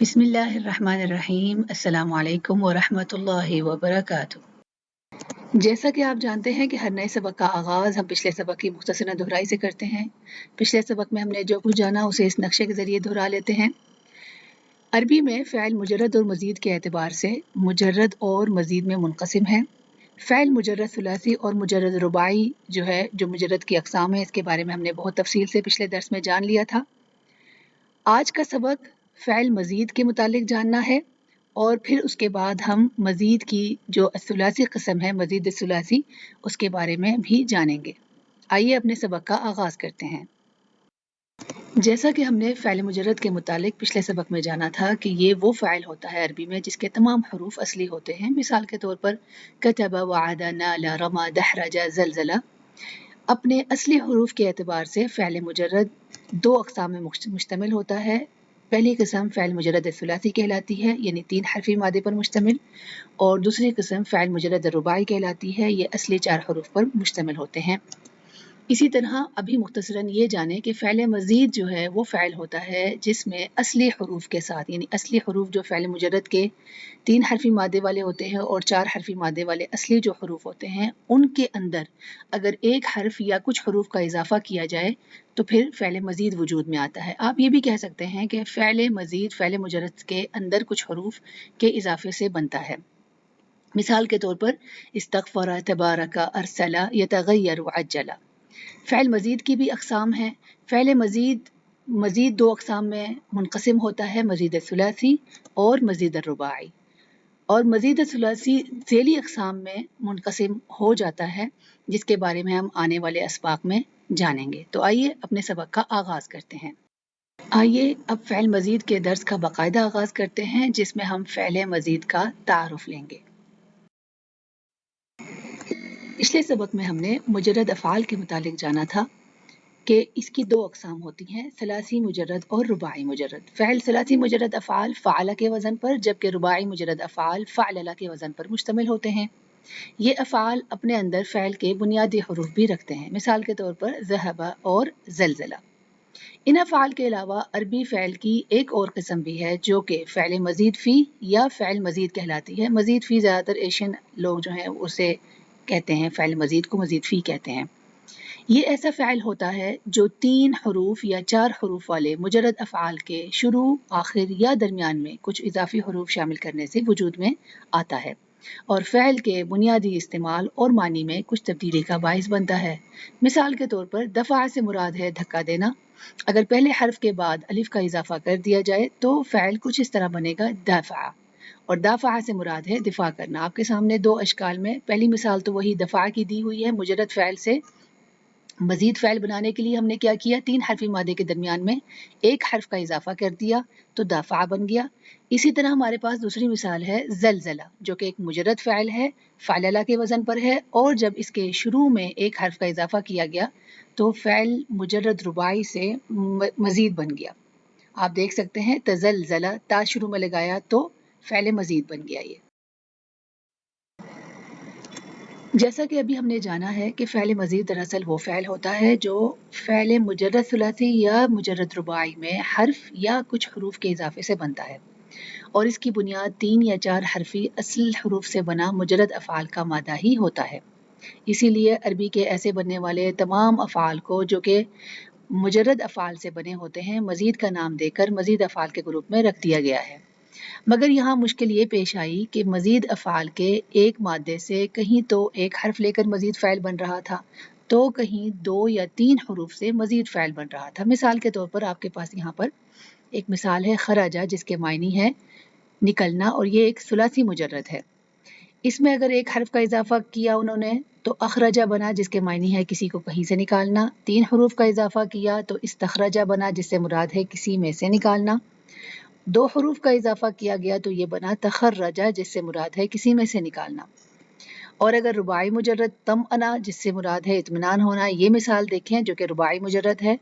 بسم اللہ الرحمن الرحیم۔ السلام علیکم ورحمۃ اللہ وبرکاتہ۔ جیسا کہ آپ جانتے ہیں کہ ہر نئے سبق کا آغاز ہم پچھلے سبق کی مختصر دہرائی سے کرتے ہیں۔ پچھلے سبق میں ہم نے جو کچھ جانا اسے اس نقشے کے ذریعے دہرا لیتے ہیں۔ عربی میں فعل مجرد اور مزید کے اعتبار سے مجرد اور مزید میں منقسم ہے۔ فعل مجرد ثلاثی اور مجرد رباعی جو مجرد کی اقسام ہے، اس کے بارے میں ہم نے بہت تفصیل سے پچھلے درس میں جان لیا تھا۔ آج کا سبق فعل مزید کے متعلق جاننا ہے، اور پھر اس کے بعد ہم مزید کی جو ثلاثی قسم ہے، مزید ثلاثی، اس کے بارے میں بھی جانیں گے۔ آئیے اپنے سبق کا آغاز کرتے ہیں۔ جیسا کہ ہم نے فعل مجرد کے متعلق پچھلے سبق میں جانا تھا کہ یہ وہ فعل ہوتا ہے عربی میں جس کے تمام حروف اصلی ہوتے ہیں۔ مثال کے طور پر کتب، وعد، نال، رمى، دحرج، زلزل۔ اپنے اصلی حروف کے اعتبار سے فعل مجرد دو اقسام میں مشتمل ہوتا ہے۔ پہلی قسم فعل مجرد ثلاثی کہلاتی ہے، یعنی 3 حرفی مادے پر مشتمل، اور دوسری قسم فعل مجرد رباعی کہلاتی ہے، یہ اصلی 4 حروف پر مشتمل ہوتے ہیں۔ اسی طرح ابھی مختصراً یہ جانیں کہ فعل مزید جو ہے وہ فعل ہوتا ہے جس میں اصلی حروف کے ساتھ، یعنی اصلی حروف جو فعل مجرد کے 3 حرفی مادے والے ہوتے ہیں اور 4 حرفی مادے والے اصلی جو حروف ہوتے ہیں، ان کے اندر اگر ایک حرف یا کچھ حروف کا اضافہ کیا جائے تو پھر فعل مزید وجود میں آتا ہے۔ آپ یہ بھی کہہ سکتے ہیں کہ فعل مزید فعل مجرد کے اندر کچھ حروف کے اضافے سے بنتا ہے۔ مثال کے طور پر استغفر، تبارک، ارسل، یتغیر، عجل۔ فعل مزید کی بھی اقسام ہیں۔ فعل مزید 2 اقسام میں منقسم ہوتا ہے، مزید ثلاثی اور مزید الرباعی، اور مزید ثلاثی ذیلی اقسام میں منقسم ہو جاتا ہے، جس کے بارے میں ہم آنے والے اسباق میں جانیں گے۔ تو آئیے اپنے سبق کا آغاز کرتے ہیں۔ آئیے اب فعل مزید کے درس کا باقاعدہ آغاز کرتے ہیں، جس میں ہم فعل مزید کا تعارف لیں گے۔ پچھلے سبق میں ہم نے مجرد افعال کے متعلق جانا تھا کہ اس کی 2 اقسام ہوتی ہیں، ثلاثی مجرد اور رباعی مجرد۔ فعل ثلاثی مجرد افعال فعل کے وزن پر، جبکہ رباعی مجرد افعال فعلل کے وزن پر مشتمل ہوتے ہیں۔ یہ افعال اپنے اندر فعل کے بنیادی حروف بھی رکھتے ہیں، مثال کے طور پر ذہب اور زلزلہ۔ ان افعال کے علاوہ عربی فعل کی ایک اور قسم بھی ہے جو کہ فعل مزید فی یا فعل مزید کہلاتی ہے۔ مزید فی زیادہ تر ایشین لوگ جو ہیں اسے کہتے ہیں، فعل مزید کو مزید فی کہتے ہیں۔ یہ ایسا فعل ہوتا ہے جو 3 حروف یا 4 حروف والے مجرد افعال کے شروع، آخر یا درمیان میں کچھ اضافی حروف شامل کرنے سے وجود میں آتا ہے، اور فعل کے بنیادی استعمال اور معنی میں کچھ تبدیلی کا باعث بنتا ہے۔ مثال کے طور پر دفع سے مراد ہے دھکا دینا۔ اگر پہلے حرف کے بعد الف کا اضافہ کر دیا جائے تو فعل کچھ اس طرح بنے گا دافع، اور دافع سے مراد ہے دفاع کرنا۔ آپ کے سامنے 2 اشکال میں پہلی مثال تو وہی دفع کی دی ہوئی ہے، مجرد فعل سے مزید فعل بنانے کے لیے ہم نے کیا کیا، 3 حرفی مادے کے درمیان میں ایک حرف کا اضافہ کر دیا تو دافع بن گیا۔ اسی طرح ہمارے پاس دوسری مثال ہے زلزلہ، جو کہ ایک مجرد فعل ہے، فعللہ کے وزن پر ہے، اور جب اس کے شروع میں ایک حرف کا اضافہ کیا گیا تو فعل مجرد رباعی سے مزید بن گیا۔ آپ دیکھ سکتے ہیں تزلزلہ، تا شروع میں لگایا تو فعل مزید بن گیا۔ یہ جیسا کہ ابھی ہم نے جانا ہے کہ فعل مزید دراصل وہ فعل ہوتا ہے جو فعل مجرد ثلاثی یا مجرد رباعی میں حرف یا کچھ حروف کے اضافے سے بنتا ہے، اور اس کی بنیاد 3 یا 4 حرفی اصل حروف سے بنا مجرد افعال کا مادہ ہی ہوتا ہے۔ اسی لیے عربی کے ایسے بننے والے تمام افعال کو جو کہ مجرد افعال سے بنے ہوتے ہیں، مزید کا نام دے کر مزید افعال کے گروپ میں رکھ دیا گیا ہے۔ مگر یہاں مشکل یہ پیش آئی کہ مزید افعال کے ایک مادے سے کہیں تو ایک حرف لے کر مزید فعل بن رہا تھا، تو کہیں 2 یا 3 حروف سے مزید فعل بن رہا تھا۔ مثال کے طور پر آپ کے پاس یہاں پر ایک مثال ہے خرجہ، جس کے معنی ہے نکلنا، اور یہ ایک ثلاثی مجرد ہے۔ اس میں اگر ایک حرف کا اضافہ کیا انہوں نے تو اخرجہ بنا، جس کے معنی ہے کسی کو کہیں سے نکالنا۔ 3 حروف کا اضافہ کیا تو استخرجہ بنا، جس سے مراد ہے کسی میں سے نکالنا۔ 2 حروف کا اضافہ کیا گیا تو یہ بنا تخرجہ، جس سے مراد ہے کسی میں سے نکالنا۔ اور اگر رباعی مجرد طمأنہ، جس سے مراد ہے اطمینان ہونا، یہ مثال دیکھیں جو کہ رباعی مجرد ہے،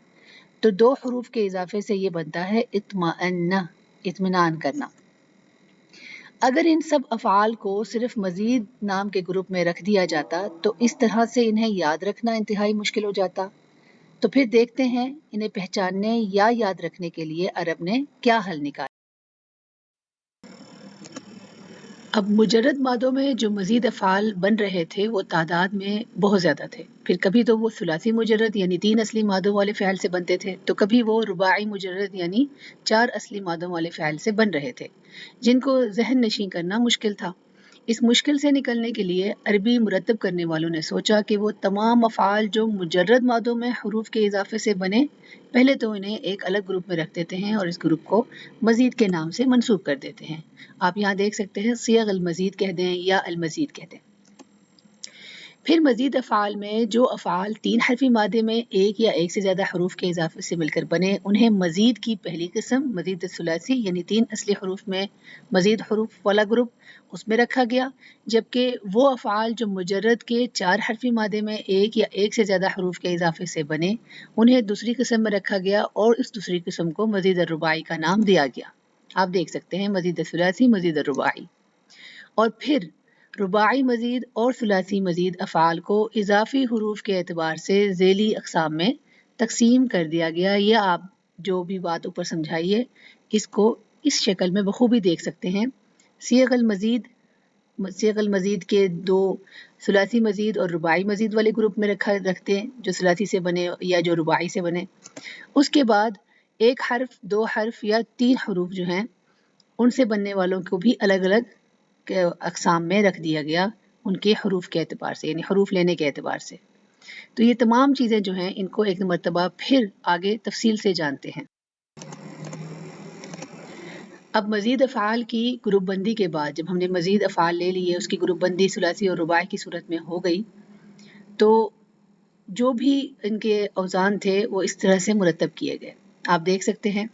تو 2 حروف کے اضافے سے یہ بنتا ہے اطمأن، اطمینان کرنا۔ اگر ان سب افعال کو صرف مزید نام کے گروپ میں رکھ دیا جاتا تو اس طرح سے انہیں یاد رکھنا انتہائی مشکل ہو جاتا۔ تو پھر دیکھتے ہیں انہیں پہچاننے یا یاد رکھنے کے لیے عرب نے کیا حل نکالا۔ اب مجرد مادوں میں جو مزید افعال بن رہے تھے وہ تعداد میں بہت زیادہ تھے. پھر کبھی تو وہ ثلاثی مجرد یعنی 3 اصلی مادوں والے فعل سے بنتے تھے، تو کبھی وہ رباعی مجرد یعنی 4 اصلی مادوں والے فعل سے بن رہے تھے، جن کو ذہن نشین کرنا مشکل تھا. اس مشکل سے نکلنے کے لیے عربی مرتب کرنے والوں نے سوچا کہ وہ تمام افعال جو مجرد مادوں میں حروف کے اضافے سے بنے، پہلے تو انہیں ایک الگ گروپ میں رکھ دیتے ہیں اور اس گروپ کو مزید کے نام سے منسوب کر دیتے ہیں. آپ یہاں دیکھ سکتے ہیں صیغ المزید کہہ دیں یا المزید کہہ دیں. پھر مزید افعال میں جو افعال 3 حرفی مادے میں ایک یا ایک سے زیادہ حروف کے اضافے سے مل کر بنے، انہیں مزید کی پہلی قسم مزید ثلاثی یعنی 3 اصلی حروف میں مزید حروف والا گروپ اس میں رکھا گیا، جبکہ وہ افعال جو مجرد کے 4 حرفی مادے میں ایک یا ایک سے زیادہ حروف کے اضافے سے بنے، انہیں دوسری قسم میں رکھا گیا اور اس دوسری قسم کو مزید الرباعی کا نام دیا گیا. آپ دیکھ سکتے ہیں مزید ثلاثی، مزید الرباعی. اور پھر رباعی مزید اور ثلاثی مزید افعال کو اضافی حروف کے اعتبار سے ذیلی اقسام میں تقسیم کر دیا گیا. یہ آپ جو بھی بات اوپر سمجھائیے اس کو اس شکل میں بخوبی دیکھ سکتے ہیں. صیغ المزید کے 2 ثلاثی مزید اور رباعی مزید والے گروپ میں رکھتے ہیں جو ثلاثی سے بنے یا جو رباعی سے بنے. اس کے بعد ایک حرف، 2 حرف یا 3 حروف جو ہیں ان سے بننے والوں کو بھی الگ الگ اقسام میں رکھ دیا گیا ان کے حروف کے اعتبار سے، یعنی حروف لینے کے اعتبار سے. تو یہ تمام چیزیں جو ہیں ان کو ایک مرتبہ پھر آگے تفصیل سے جانتے ہیں. اب مزید افعال کی گروپ بندی کے بعد جب ہم نے مزید افعال لے لیے، اس کی گروپ بندی ثلاثی اور رباعی کی صورت میں ہو گئی، تو جو بھی ان کے اوزان تھے وہ اس طرح سے مرتب کیے گئے. آپ دیکھ سکتے ہیں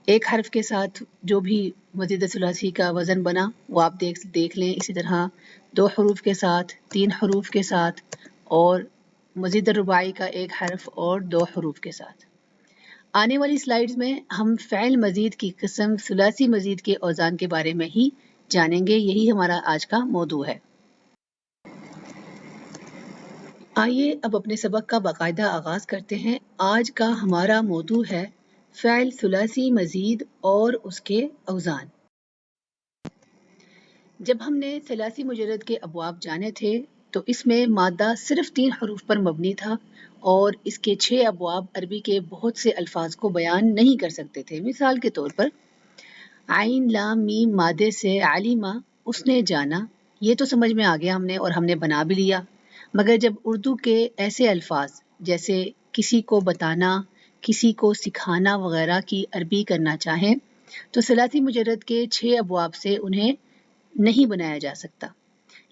ایک حرف کے ساتھ جو بھی مزید ثلاثی کا وزن بنا وہ آپ دیکھ لیں. اسی طرح 2 حروف کے ساتھ، 3 حروف کے ساتھ اور مزید رباعی کا ایک حرف اور 2 حروف کے ساتھ. آنے والی سلائیڈز میں ہم فعل مزید کی قسم ثلاثی مزید کے اوزان کے بارے میں ہی جانیں گے. یہی ہمارا آج کا موضوع ہے. آئیے اب اپنے سبق کا باقاعدہ آغاز کرتے ہیں. آج کا ہمارا موضوع ہے فعل ثلاثی مزید اور اس کے اوزان. جب ہم نے ثلاثی مجرد کے ابواب جانے تھے تو اس میں مادہ صرف 3 حروف پر مبنی تھا اور اس کے 6 ابواب عربی کے بہت سے الفاظ کو بیان نہیں کر سکتے تھے. مثال کے طور پر عین لام میم مادے سے علیمہ اس نے جانا، یہ تو سمجھ میں آ گیا ہم نے اور ہم نے بنا بھی لیا. مگر جب اردو کے ایسے الفاظ جیسے کسی کو بتانا، کسی کو سکھانا وغیرہ کی عربی کرنا چاہیں تو ثلاثی مجرد کے 6 ابواب سے انہیں نہیں بنایا جا سکتا.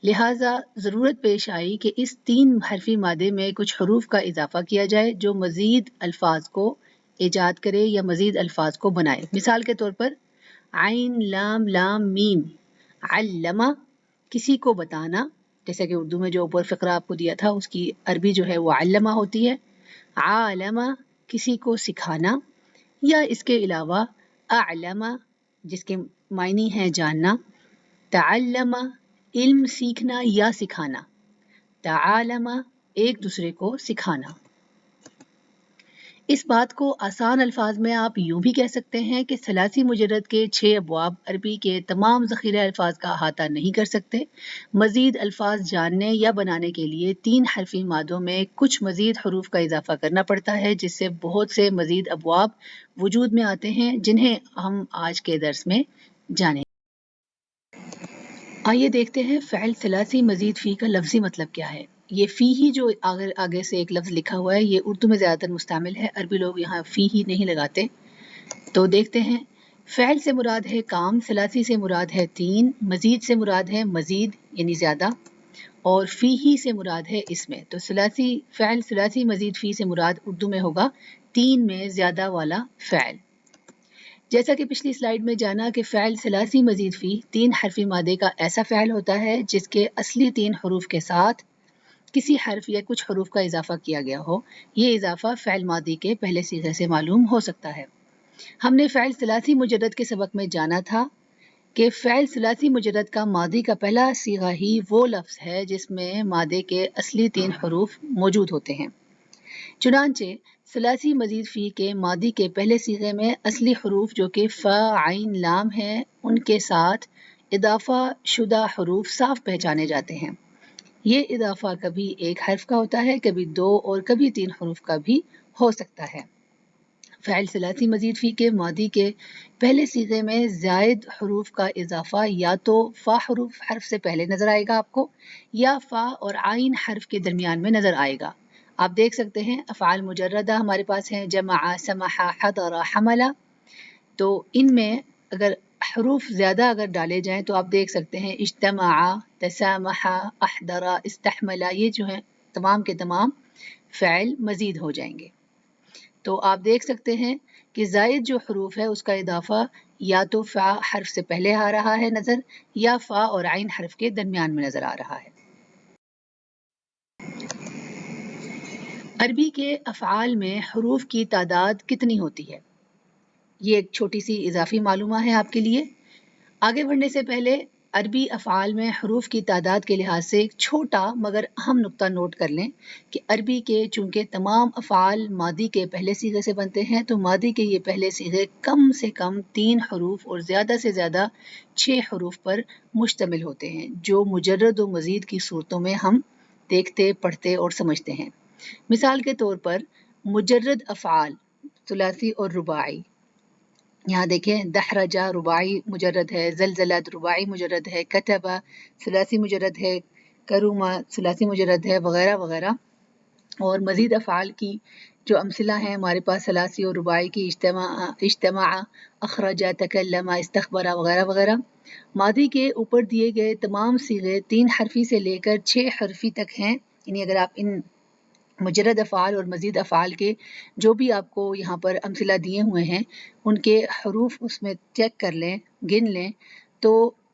لہٰذا ضرورت پیش آئی کہ اس 3 حرفی مادے میں کچھ حروف کا اضافہ کیا جائے جو مزید الفاظ کو ایجاد کرے یا مزید الفاظ کو بنائے. مثال کے طور پر عین لام میم علمہ کسی کو بتانا، جیسے کہ اردو میں جو اوپر فقرہ آپ کو دیا تھا اس کی عربی جو ہے وہ علمہ ہوتی ہے. عالمہ کسی کو سکھانا، یا اس کے علاوہ اعلمہ جس کے معنی ہے جاننا، تعلمہ علم سیکھنا یا سکھانا، تعالمہ ایک دوسرے کو سکھانا. اس بات کو آسان الفاظ میں آپ یوں بھی کہہ سکتے ہیں کہ ثلاثی مجرد کے 6 ابواب عربی کے تمام ذخیرہ الفاظ کا احاطہ نہیں کر سکتے. مزید الفاظ جاننے یا بنانے کے لیے 3 حرفی مادوں میں کچھ مزید حروف کا اضافہ کرنا پڑتا ہے، جس سے بہت سے مزید ابواب وجود میں آتے ہیں جنہیں ہم آج کے درس میں جانیں. آئیے دیکھتے ہیں فعل ثلاثی مزید فی کا لفظی مطلب کیا ہے. یہ فی ہی جو آگے سے ایک لفظ لکھا ہوا ہے یہ اردو میں زیادہ تر مستعمل ہے، عربی لوگ یہاں فی ہی نہیں لگاتے. تو دیکھتے ہیں فعل سے مراد ہے کام، ثلاثی سے مراد ہے 3، مزید سے مراد ہے مزید یعنی زیادہ، اور فی ہی سے مراد ہے اس میں. تو فعل ثلاثی مزید فی سے مراد اردو میں ہوگا 3 میں زیادہ والا فعل. جیسا کہ پچھلی سلائیڈ میں جانا کہ فعل ثلاثی مزید فی 3 حرفی مادے کا ایسا فعل ہوتا ہے جس کے اصلی 3 حروف کے ساتھ کسی حرف یا کچھ حروف کا اضافہ کیا گیا ہو. یہ اضافہ فعل ماضی کے پہلے صیغے سے معلوم ہو سکتا ہے. ہم نے فعل ثلاثی مجرد کے سبق میں جانا تھا کہ فعل ثلاثی مجرد کا ماضی کا پہلا صیغہ ہی وہ لفظ ہے جس میں مادے کے اصلی 3 حروف موجود ہوتے ہیں. چنانچہ ثلاثی مزید فی کے ماضی کے پہلے صیغے میں اصلی حروف جو کہ فا عین لام ہیں ان کے ساتھ اضافہ شدہ حروف صاف پہچانے جاتے ہیں۔ یہ اضافہ کبھی ایک حرف کا ہوتا ہے، کبھی 2 اور کبھی 3 حروف کا بھی ہو سکتا ہے۔ فعل ثلاثی مزید فی کے ماضی کے پہلے صیغے میں زائد حروف کا اضافہ یا تو فا حرف سے پہلے نظر آئے گا آپ کو، یا فا اور عین حرف کے درمیان میں نظر آئے گا۔ آپ دیکھ سکتے ہیں افعال مجردہ ہمارے پاس ہیں، جمع، سمح، حضر، حمل، تو ان میں اگر حروف زیادہ اگر ڈالے جائیں تو آپ دیکھ سکتے ہیں اجتمع، تسامح، احضر، استحمل، یہ جو ہیں تمام کے تمام فعل مزید ہو جائیں گے۔ تو آپ دیکھ سکتے ہیں کہ زائد جو حروف ہے اس کا اضافہ یا تو فا حرف سے پہلے آ رہا ہے نظر، یا فا اور عین حرف کے درمیان میں نظر آ رہا ہے۔ عربی کے افعال میں حروف کی تعداد کتنی ہوتی ہے؟ یہ ایک چھوٹی سی اضافی معلومات ہے آپ کے لیے۔ آگے بڑھنے سے پہلے عربی افعال میں حروف کی تعداد کے لحاظ سے ایک چھوٹا مگر اہم نقطہ نوٹ کر لیں کہ عربی کے چونکہ تمام افعال ماضی کے پہلے صیغے سے بنتے ہیں، تو ماضی کے یہ پہلے صیغے کم سے کم 3 حروف اور زیادہ سے زیادہ 6 حروف پر مشتمل ہوتے ہیں، جو مجرد و مزید کی صورتوں میں ہم دیکھتے، پڑھتے اور سمجھتے ہیں۔ مثال کے طور پر مجرد افعال ثلاثی اور رباعی، یہاں دیکھیں دحرجہ رباعی مجرد ہے، زلزلت رباعی مجرد ہے، کتبہ ثلاثی مجرد ہے، کرومہ ثلاثی مجرد ہے، وغیرہ وغیرہ۔ اور مزید افعال کی جو امثلہ ہیں ہمارے پاس ثلاثی اور رباعی کی، اجتماع، اخرجہ، تکلم، استخبرہ، وغیرہ وغیرہ۔ ماضی کے اوپر دیے گئے تمام صیغے 3 حرفی سے لے کر 6 حرفی تک ہیں، یعنی اگر آپ ان مجرد افعال اور مزید افعال کے جو بھی آپ کو یہاں پر امثلہ دیے ہوئے ہیں ان کے حروف اس میں چیک کر لیں، گن لیں، تو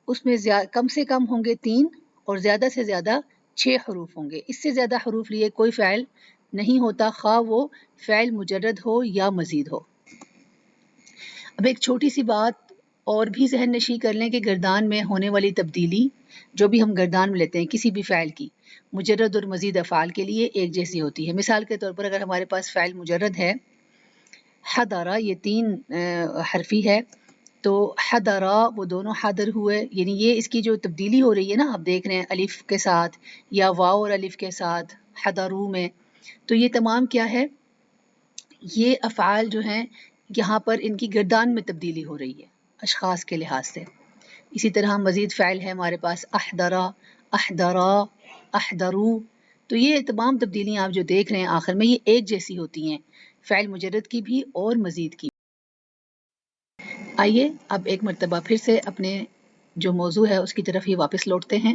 اس میں کم سے کم ہوں گے 3 اور زیادہ سے زیادہ 6 حروف ہوں گے۔ اس سے زیادہ حروف لیے کوئی فعل نہیں ہوتا، خواہ وہ فعل مجرد ہو یا مزید ہو۔ اب ایک چھوٹی سی بات اور بھی ذہن نشین کر لیں کہ گردان میں ہونے والی تبدیلی جو بھی ہم گردان میں لیتے ہیں کسی بھی فعل کی، مجرد اور مزید افعال کے لیے ایک جیسی ہوتی ہے۔ مثال کے طور پر اگر ہمارے پاس فعل مجرد ہے حضرہ، یہ 3 حرفی ہے، تو حضرہ وہ دونوں حاضر ہوئے، یعنی یہ اس کی جو تبدیلی ہو رہی ہے نا، آپ دیکھ رہے ہیں الف کے ساتھ یا واو اور الف کے ساتھ حضرو میں، تو یہ تمام کیا ہے، یہ افعال جو ہیں یہاں پر ان کی گردان میں تبدیلی ہو رہی ہے اشخاص کے لحاظ سے۔ اسی طرح مزید فعل ہے ہمارے پاس احضرا، احضرا، احضرو، تو یہ تمام تبدیلیاں آپ جو دیکھ رہے ہیں آخر میں یہ ایک جیسی ہوتی ہیں، فعل مجرد کی بھی اور مزید کی۔ آئیے اب ایک مرتبہ پھر سے اپنے جو موضوع ہے اس کی طرف ہی واپس لوٹتے ہیں۔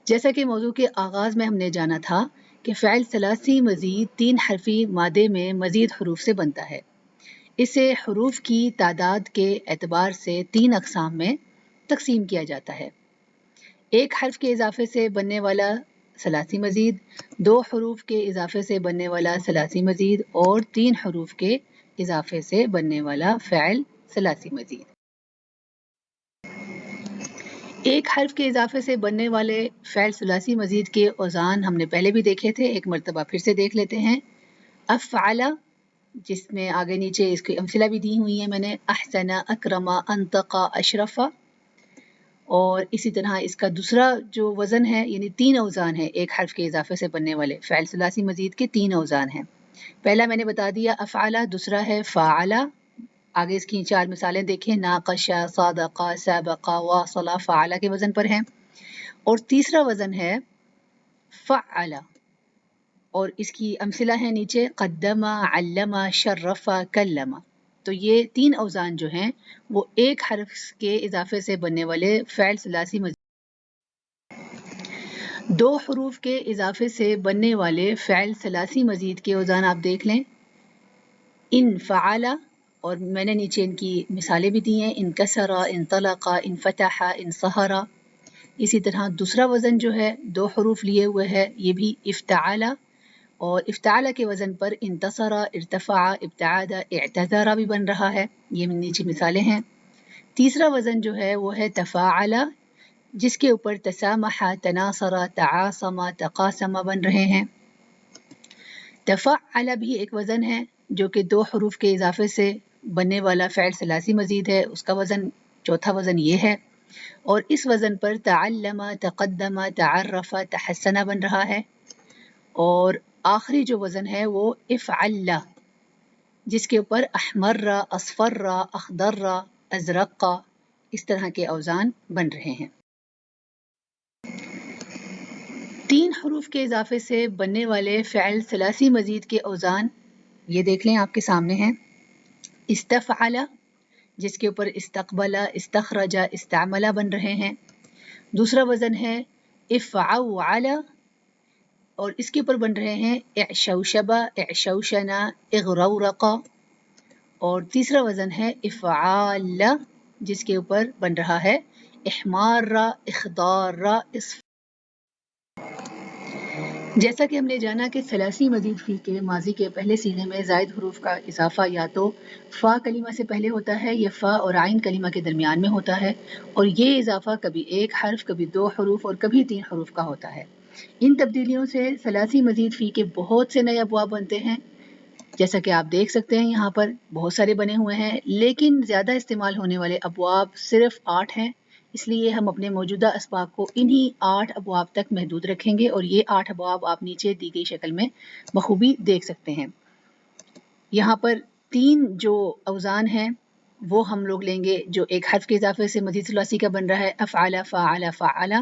جیسا کہ موضوع کے آغاز میں ہم نے جانا تھا کہ فعل ثلاثی مزید 3 حرفی مادے میں مزید حروف سے بنتا ہے۔ اسے حروف کی تعداد کے اعتبار سے 3 اقسام میں تقسیم کیا جاتا ہے۔ ایک حرف کے اضافے سے بننے والا ثلاثی مزید، 2 حروف کے اضافے سے بننے والا ثلاثی مزید، اور 3 حروف کے اضافے سے بننے والا فعل ثلاثی مزید۔ ایک حرف کے اضافے سے بننے والے فعل ثلاثی مزید کے اوزان ہم نے پہلے بھی دیکھے تھے، ایک مرتبہ پھر سے دیکھ لیتے ہیں۔ افعل، جس میں آگے نیچے اس کی امثلہ بھی دی ہوئی ہیں میں نے، احسن، اکرم، انطق، اشرف، اور اسی طرح اس کا دوسرا جو وزن ہے، یعنی 3 اوزان ہے ایک حرف کے اضافے سے بننے والے فعل ثلاثی مزید کے 3 اوزان ہیں۔ پہلا میں نے بتا دیا افعل، دوسرا ہے فاعل، آگے اس کی 4 مثالیں دیکھیں، ناقش، صادق، سابق، واصل، فعل کے وزن پر ہیں، اور تیسرا وزن ہے فعل، اور اس کی امثلہ ہے نیچے، قدم، علم، شرف، کلم۔ تو یہ 3 اوزان جو ہیں وہ ایک حرف کے اضافے سے بننے والے فعل ثلاثی مزید، 2 حروف کے اضافے سے بننے والے فعل ثلاثی مزید کے اوزان آپ دیکھ لیں، ان فعل، اور میں نے نیچے ان کی مثالیں بھی دی ہیں، ان کسر، ان طلق، ان فتح، ان سہر۔ اسی طرح دوسرا وزن جو ہے 2 حروف لیے ہوئے ہے، یہ بھی افتعال، اور افتعال کے وزن پر انتصر، ارتفع، ابتعاد، اعتذر بھی بن رہا ہے، یہ نیچے مثالیں ہیں۔ تیسرا وزن جو ہے وہ ہے تفاعل، جس کے اوپر تسامح، تناصر، تعاصم، تقاسم بن رہے ہیں۔ تفعل بھی ایک وزن ہے جو کہ 2 حروف کے اضافے سے بننے والا فعل ثلاثی مزید ہے، اس کا وزن چوتھا وزن یہ ہے۔ اور اس وزن پر تعلم، تقدم، تعرف، تحسن بن رہا ہے. اور آخری جو وزن ہے وہ افعل، جس کے اوپر احمر، اصفر، اخضر، ازرق اس طرح کے اوزان بن رہے ہیں. 3 حروف کے اضافے سے بننے والے فعل ثلاثی مزید کے اوزان یہ دیکھ لیں آپ کے سامنے ہیں. استفعل، جس کے اوپر استقبل، استخرج، استعمل بن رہے ہیں. دوسرا وزن ہے افعول، اور اس کے اوپر بن رہے ہیں اعشوشب، اعشوشن، اغرورق. اور تیسرا وزن ہے افعال، جس کے اوپر بن رہا ہے احمار، اخضار، اصفر. جیسا کہ ہم نے جانا کہ ثلاثی مزید فی کے ماضی کے پہلے صیغے میں زائد حروف کا اضافہ یا تو فا کلمہ سے پہلے ہوتا ہے یا فا اور عین کلمہ کے درمیان میں ہوتا ہے، اور یہ اضافہ کبھی 1 حرف، کبھی 2 حروف اور کبھی 3 حروف کا ہوتا ہے. ان تبدیلیوں سے ثلاثی مزید فی کے بہت سے نئے ابواب بنتے ہیں، جیسا کہ آپ دیکھ سکتے ہیں یہاں پر بہت سارے بنے ہوئے ہیں، لیکن زیادہ استعمال ہونے والے ابواب صرف 8 ہیں. اس لیے ہم اپنے موجودہ اسباق کو انہی 8 ابواب تک محدود رکھیں گے، اور یہ 8 ابواب آپ نیچے دی گئی شکل میں بخوبی دیکھ سکتے ہیں. یہاں پر 3 جو اوزان ہیں وہ ہم لوگ لیں گے جو 1 حرف کے اضافے سے مزید ثلاثی کا بن رہا ہے، افعل، فعل، فعل.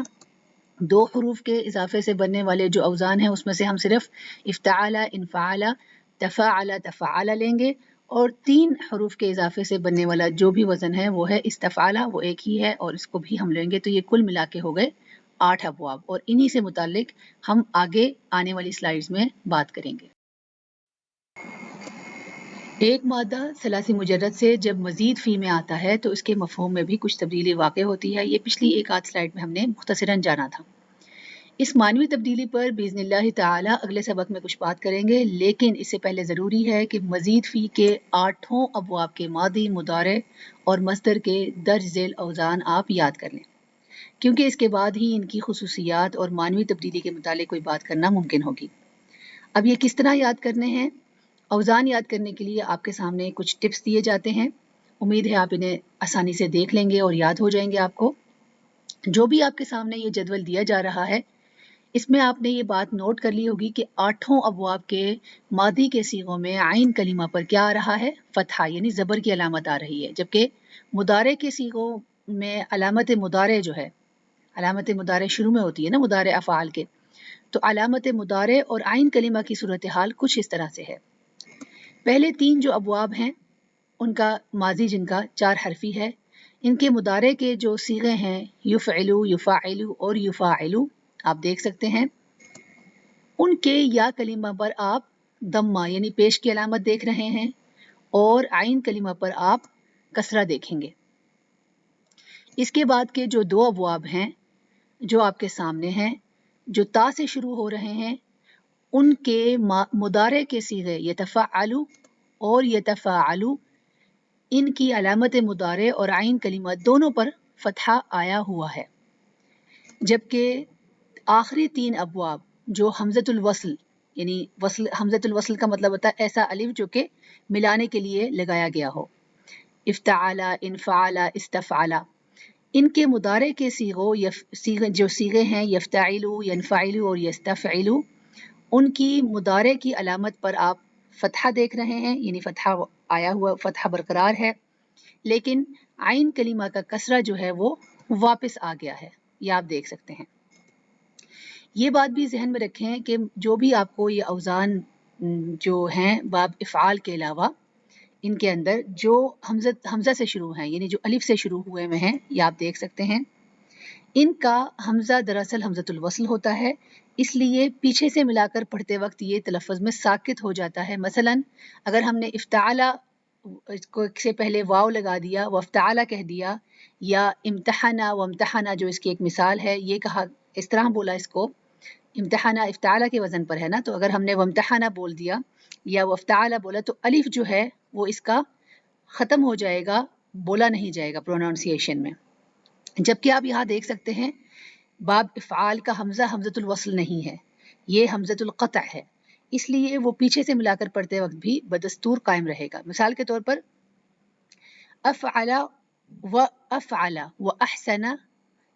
2 حروف کے اضافے سے بننے والے جو اوزان ہیں اس میں سے ہم صرف افتعل، انفعل، تفاعل، تفعل لیں گے، اور 3 حروف کے اضافے سے بننے والا جو بھی وزن ہے وہ ہے استفعل، وہ ایک ہی ہے اور اس کو بھی ہم لیں گے. تو یہ کل ملا کے ہو گئے 8 ابواب، اور انہی سے متعلق ہم آگے آنے والی سلائیڈز میں بات کریں گے. ایک مادہ ثلاثی مجرد سے جب مزید فی میں آتا ہے تو اس کے مفہوم میں بھی کچھ تبدیلی واقع ہوتی ہے. یہ پچھلی ایک آدھ سلائیڈ میں ہم نے مختصراً جانا تھا. اس معنوی تبدیلی پر باذن اللہ تعالی اگلے سبق میں کچھ بات کریں گے، لیکن اس سے پہلے ضروری ہے کہ مزید فی کے 8 ابواب کے ماضی، مضارع اور مصدر کے درج ذیل اوزان آپ یاد کر لیں، کیونکہ اس کے بعد ہی ان کی خصوصیات اور معنوی تبدیلی کے متعلق کوئی بات کرنا ممکن ہوگی. اب یہ کس طرح یاد کرنے ہیں؟ اوزان یاد کرنے کے لیے آپ کے سامنے کچھ ٹپس دیے جاتے ہیں. امید ہے آپ انہیں آسانی سے دیکھ لیں گے اور یاد ہو جائیں گے آپ کو. جو بھی آپ کے سامنے یہ جدول دیا جا رہا ہے اس میں آپ نے یہ بات نوٹ کر لی ہوگی کہ 8 ابواب کے ماضی کے صیغوں میں عین کلمہ پر کیا آ رہا ہے؟ فتحہ، یعنی زبر کی علامت آ رہی ہے، جبکہ مضارع کے صیغوں میں علامت مضارع جو ہے، علامت مضارع شروع میں ہوتی ہے نا مضارع افعال کے، تو علامت مضارع اور عین کلمہ کی صورتحال کچھ اس طرح سے ہے. پہلے 3 جو ابواب ہیں ان کا ماضی جن کا 4 حرفی ہے، ان کے مضارع کے جو صیغے ہیں یفعلو، یفاعلو اور یفاعلو آپ دیکھ سکتے ہیں. ان کے یا کلمہ پر آپ ضمہ یعنی پیش کی علامت دیکھ رہے ہیں، اور عین کلمہ پر آپ کسرہ دیکھیں گے. اس کے بعد کے جو 2 ابواب ہیں جو آپ کے سامنے ہیں جو تا سے شروع ہو رہے ہیں، ان کے مضارع کے صیغے یتفعلو اور یتفاعلو، ان کی علامت مضارع اور عین کلمہ دونوں پر فتحہ آیا ہوا ہے. جبکہ آخری 3 ابواب جو حمزۃ الوصل یعنی حمزۃ الوصل کا مطلب ہوتا ہے ایسا الف جو کہ ملانے کے لیے لگایا گیا ہو، افتعال، انفعال، استفعال، ان کے مضارع کے جو صیغے ہیں یفتعلو، ینفعلو اور یستفعلو، ان کی مضارع کی علامت پر آپ فتحہ دیکھ رہے ہیں، یعنی فتحہ آیا ہوا، فتحہ برقرار ہے، لیکن عین کلمہ کا کسرہ جو ہے وہ واپس آ گیا ہے، یہ آپ دیکھ سکتے ہیں. یہ بات بھی ذہن میں رکھیں کہ جو بھی آپ کو یہ اوزان جو ہیں باب افعال کے علاوہ ان کے اندر جو حمزہ سے شروع ہیں یعنی جو الف سے شروع ہوئے میں ہیں، یہ آپ دیکھ سکتے ہیں، ان کا حمزہ دراصل حمزۃ الوصل ہوتا ہے، اس لیے پیچھے سے ملا کر پڑھتے وقت یہ تلفظ میں ساکت ہو جاتا ہے. مثلا اگر ہم نے افتعال کو سے پہلے واو لگا دیا، وفتعال کہہ دیا، یا امتحنا وامتحنا جو اس کی ایک مثال ہے، یہ کہا اس طرح بولا، اس کو امتحانہ افتعال کے وزن پر ہے نا، تو اگر ہم نے وامتحانہ بول دیا یا وفتعال بولا تو الف جو ہے وہ اس کا ختم ہو جائے گا، بولا نہیں جائے گا پروناؤنسیشن میں. جبکہ آپ یہاں دیکھ سکتے ہیں باب افعال کا حمزہ حمزۃ الوصل نہیں ہے، یہ حمزۃ القطع ہے، اس لیے وہ پیچھے سے ملا کر پڑھتے وقت بھی بدستور قائم رہے گا. مثال کے طور پر افعل و افعل و احسن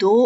2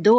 2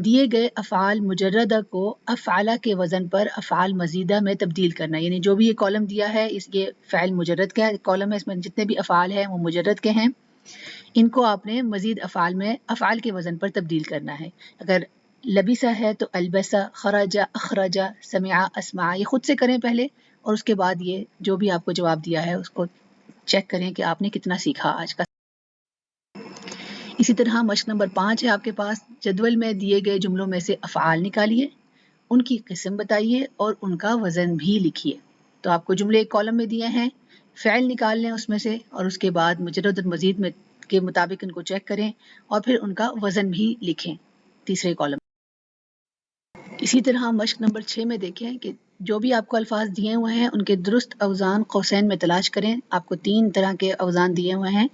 دیے گئے افعال مجردہ کو افعالہ کے وزن پر افعال مزیدہ میں تبدیل کرنا، یعنی جو بھی یہ کالم دیا ہے یہ فعل مجرد کا کالم ہے، اس میں جتنے بھی افعال ہیں وہ مجرد کے ہیں، ان کو آپ نے مزید افعال میں افعال کے وزن پر تبدیل کرنا ہے۔ اگر لبسہ ہے تو البسہ، خرجہ، اخرجہ، سمعہ، اسمعہ، یہ خود سے کریں پہلے، اور اس کے بعد یہ جو بھی آپ کو جواب دیا ہے اس کو چیک کریں کہ آپ نے کتنا سیکھا آج کا۔ اسی طرح مشق نمبر 5 ہے آپ کے پاس، جدول میں دیے گئے جملوں میں سے افعال نکالیے، ان کی قسم بتائیے اور ان کا وزن بھی لکھیے۔ تو آپ کو جملے ایک کالم میں دیے ہیں، فعل نکال لیں اس میں سے، اور اس کے بعد مجرد اور مزید میں کے مطابق ان کو چیک کریں اور پھر ان کا وزن بھی لکھیں تیسرے کالم۔ اسی طرح مشق نمبر 6 میں دیکھیں کہ جو بھی آپ کو الفاظ دیے ہوئے ہیں ان کے درست اوزان قوسین میں تلاش کریں۔ آپ کو 3 طرح کے اوزان دیے ہوئے ہیں،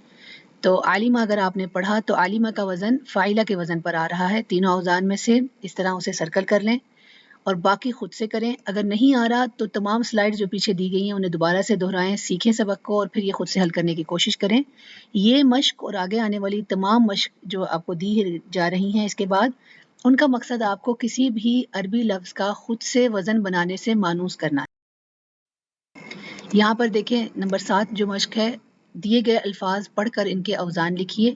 تو عالمہ اگر آپ نے پڑھا تو عالمہ کا وزن فاعلہ کے وزن پر آ رہا ہے، تینوں اوزان میں سے اس طرح اسے سرکل کر لیں اور باقی خود سے کریں۔ اگر نہیں آ رہا تو تمام سلائڈ جو پیچھے دی گئی ہیں انہیں دوبارہ سے دہرائیں، سیکھیں سبق کو اور پھر یہ خود سے حل کرنے کی کوشش کریں۔ یہ مشق اور آگے آنے والی تمام مشق جو آپ کو دی جا رہی ہیں اس کے بعد، ان کا مقصد آپ کو کسی بھی عربی لفظ کا خود سے وزن بنانے سے مانوس کرنا ہے۔ یہاں پر دیکھیں نمبر 7 جو مشق ہے، دیے گئے الفاظ پڑھ کر ان کے اوزان لکھیے۔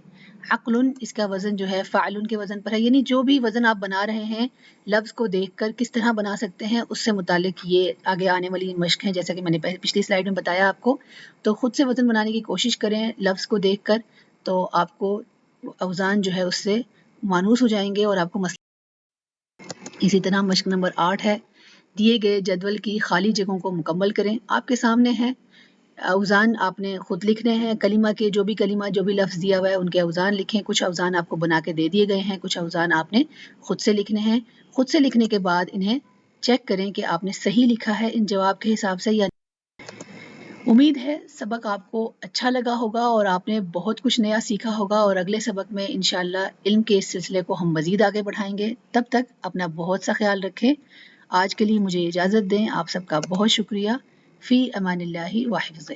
عقل، اس کا وزن جو ہے فعل کے وزن پر ہے، یعنی جو بھی وزن آپ بنا رہے ہیں لفظ کو دیکھ کر کس طرح بنا سکتے ہیں اس سے متعلق یہ آگے آنے والی مشق ہے، جیسا کہ میں نے پچھلی سلائیڈ میں بتایا آپ کو۔ تو خود سے وزن بنانے کی کوشش کریں لفظ کو دیکھ کر، تو آپ کو اوزان جو ہے اس سے مانوس ہو جائیں گے اور آپ کو مسئلہ۔ اسی طرح مشق نمبر 8 ہے، دیے گئے جدول کی خالی جگہوں کو مکمل کریں۔ آپ کے سامنے ہے اوزان، آپ نے خود لکھنے ہیں کلمہ کے، جو بھی کلمہ جو بھی لفظ دیا ہوا ہے ان کے اوزان لکھیں۔ کچھ اوزان آپ کو بنا کے دے دیے گئے ہیں، کچھ اوزان آپ نے خود سے لکھنے ہیں۔ خود سے لکھنے کے بعد انہیں چیک کریں کہ آپ نے صحیح لکھا ہے ان جواب کے حساب سے یا نہیں۔ امید ہے سبق آپ کو اچھا لگا ہوگا اور آپ نے بہت کچھ نیا سیکھا ہوگا، اور اگلے سبق میں انشاءاللہ علم کے اس سلسلے کو ہم مزید آگے بڑھائیں گے۔ تب تک اپنا بہت سا خیال رکھیں۔ آج کے لیے مجھے اجازت دیں، آپ سب کا بہت شکریہ۔ فی امان اللہ و حفظہ۔